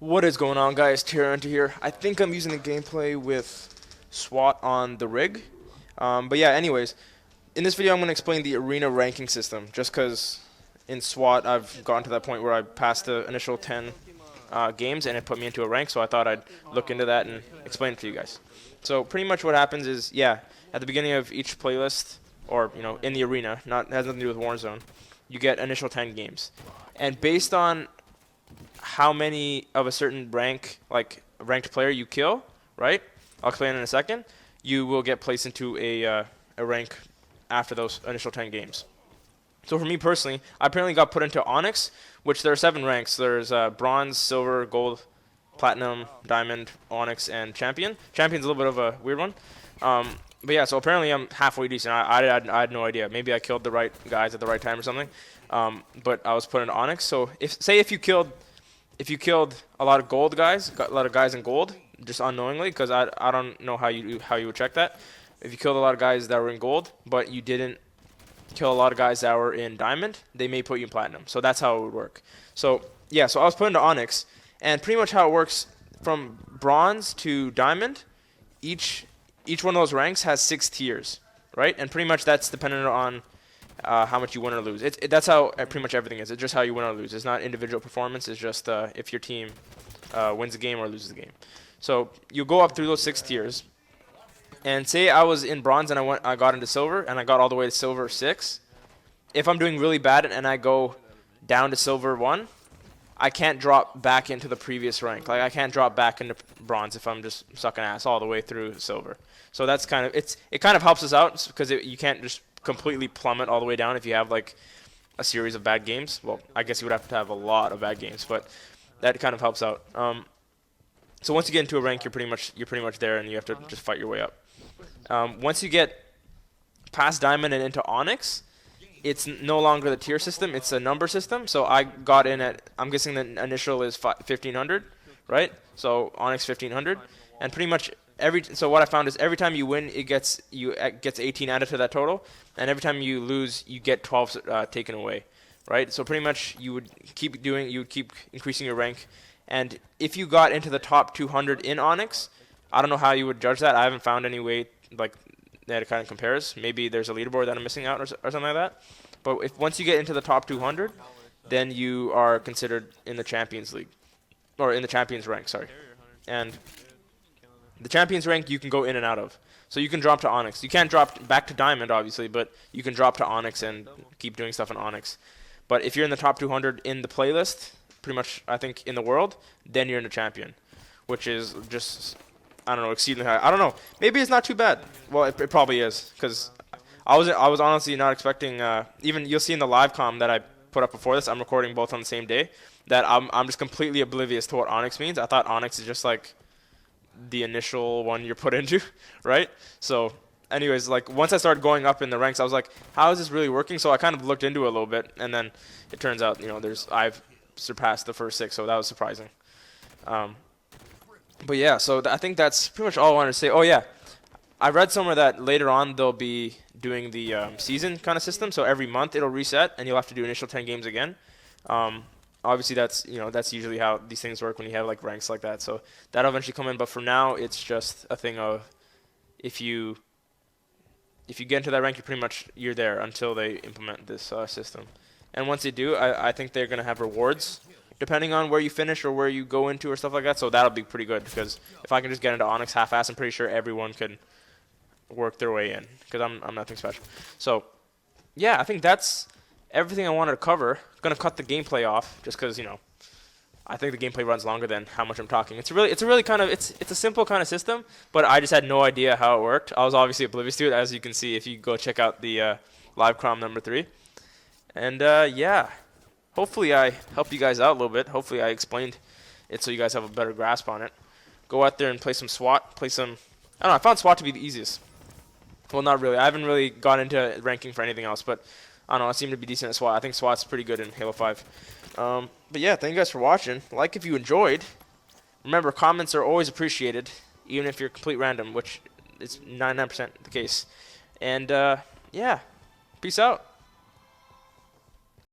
What is going on, guys? Tyrant here. I think I'm using the gameplay with SWAT on the rig. But yeah, anyways, in this video I'm going to explain the arena ranking system, just because in SWAT I've gotten to that point where I passed the initial 10 games and it put me into a rank, so I thought I'd look into that and explain it to you guys. So pretty much what happens is, yeah, at the beginning of each playlist, or in the arena, has nothing to do with Warzone, you get initial 10 games. And based on how many of a certain rank, like ranked player you kill, right? I'll explain in a second. You will get placed into a rank after those initial 10 games. So for me personally, I apparently got put into Onyx, which there are 7 ranks. There's Bronze, Silver, Gold, Platinum, Diamond, Onyx, and Champion. Champion's a little bit of a weird one. But yeah, so apparently I'm halfway decent. I had no idea. Maybe I killed the right guys at the right time or something. But I was put into Onyx. So if you killed a lot of gold guys, got a lot of guys in gold, just unknowingly, because I don't know how you would check that. If you killed a lot of guys that were in gold, but you didn't kill a lot of guys that were in diamond, they may put you in platinum. So that's how it would work. So yeah, so I was put into Onyx, and pretty much how it works from bronze to diamond, each one of those ranks has 6 tiers, right? And pretty much that's dependent on how much you win or lose. That's how pretty much everything is. It's just how you win or lose. It's not individual performance. It's just if your team wins the game or loses the game. So you go up through those 6 tiers. And say I was in bronze and I got into silver and I got all the way to silver 6. If I'm doing really bad and I go down to silver 1, I can't drop back into the previous rank. Like I can't drop back into bronze if I'm just sucking ass all the way through silver. So that's kind of it kind of helps us out because you can't just completely plummet all the way down if you have like a series of bad games. Well, I guess you would have to have a lot of bad games, but that kind of helps out. So once you get into a rank, you're pretty much there, and you have to just fight your way up. Once you get past diamond and into Onyx, it's no longer the tier system; it's a number system. So I got in at, I'm guessing the initial is 1500, right? So Onyx 1500, and pretty much so what I found is every time you win, it gets 18 added to that total, and every time you lose, you get 12 taken away, right? So pretty much you would keep increasing your rank, and if you got into the top 200 in Onyx, I don't know how you would judge that. I haven't found any way like that it kind of compares. Maybe there's a leaderboard that I'm missing out or something like that. But once you get into the top 200, then you are considered in the Champions League, or in the Champions rank, sorry. And the Champions rank you can go in and out of. So you can drop to Onyx. You can't drop back to Diamond, obviously, but you can drop to Onyx and keep doing stuff in Onyx. But if you're in the top 200 in the playlist, pretty much I think in the world, then you're in the Champion, which is just, I don't know, exceedingly high. I don't know. Maybe it's not too bad. Well, it probably is, because I was honestly not expecting. Even you'll see in the live comm that I put up before this. I'm recording both on the same day. That I'm just completely oblivious to what Onyx means. I thought Onyx is just like the initial one you're put into, right? So, anyways, like once I started going up in the ranks, I was like, how is this really working? So I kind of looked into it a little bit, and then it turns out, I've surpassed the first 6, so that was surprising. But yeah, so I think that's pretty much all I wanted to say. Oh yeah, I read somewhere that later on they'll be doing the season kind of system. So every month it'll reset, and you'll have to do initial 10 games again. Obviously that's usually how these things work when you have like ranks like that. So that'll eventually come in. But for now, it's just a thing of if you get into that rank, you're there until they implement this system. And once they do, I think they're gonna have rewards depending on where you finish or where you go into or stuff like that. So that'll be pretty good, because if I can just get into Onyx half-ass, I'm pretty sure everyone can work their way in, because I'm nothing special. So yeah, I think that's everything I wanted to cover. I'm gonna cut the gameplay off just because I think the gameplay runs longer than how much I'm talking. It's a simple kind of system, but I just had no idea how it worked. I was obviously oblivious to it, as you can see if you go check out the live crom number 3. And yeah. Hopefully I helped you guys out a little bit. Hopefully I explained it so you guys have a better grasp on it. Go out there and play some SWAT. I don't know, I found SWAT to be the easiest. Well, not really. I haven't really gone into ranking for anything else, but I don't know, I seem to be decent at SWAT. I think SWAT's pretty good in Halo 5. But yeah, thank you guys for watching. Like if you enjoyed. Remember, comments are always appreciated, even if you're complete random, which is 99% the case. And yeah, peace out.